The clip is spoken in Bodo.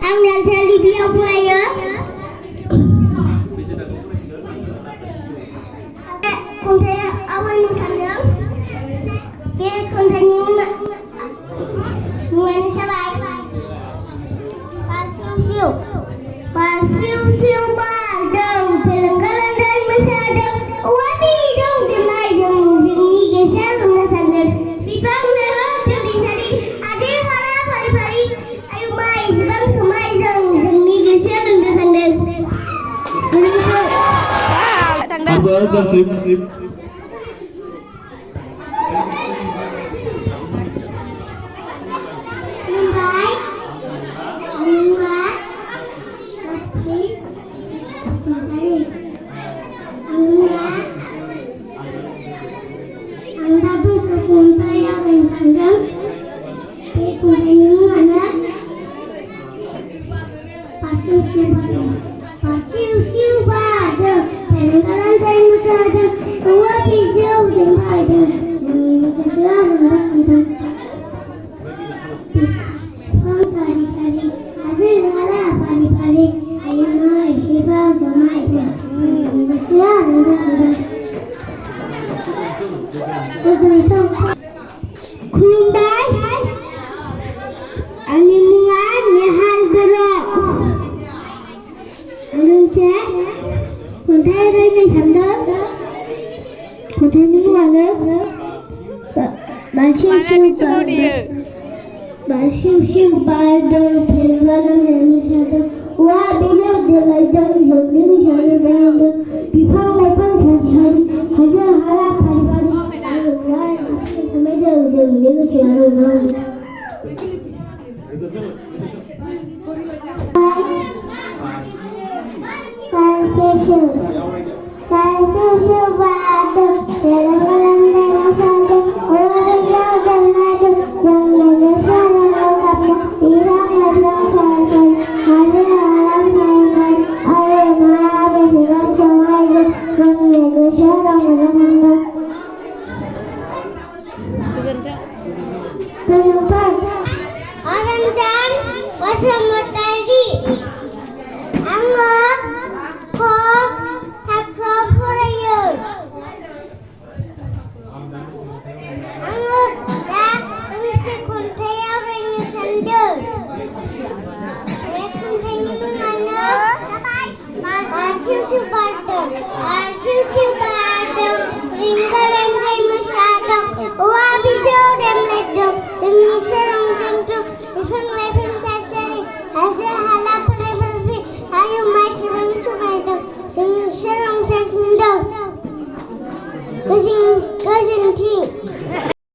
Ang dari biar puraya. Kontai awal ni kandang. Dia kontai ni Nguyen salai. Siu siu ba dong pelenggalan dan masadam. Wadi dong demai dong ni gesel na sandan. Bipang lewa jadi tadi. Ade hala pari-pari. Ayo mai sebab semai dong ni gesel na sandan. Ada sim. Siu bada, pelenggalan dan masadam. Wadi dong demai dong ni gesel na sandan. Sari-sari, hasil hala pari-pari. Ayo mai sebab semai dong ni gesel na sandan. Kontai animungan nyahan berok. Anh chat kontai đây này sắm đó. Kontai ni mua nữa. Bạn siêu ba dong pelenggalan dan masadam. Wah bila delai dong jom ni jadi dong. Bipang lepang cari hasil hala pari-pari. Ayo mai semai dong ni gesel dong. Siu bada, pelenggalan dan masadam. Wadi dong demai dong ni gesel na sandan. Irang dong sandan. Hasil hala pari-pari. Ayo mai sebab semai dong ni gesel na sandan. Orang jan bersama tadi. Angga ko takkan puraya. Angga dah mesti kontai orang ni sandan. Kontai ni mana? Siu bada, pelenggalan dan masadam. Wah bijau dan ledong, jengi serong jentung. Bipang lepang cari hasil hala pari-pari. Ayo mai sebab semai dong jengi serong jentung. Kesing ting.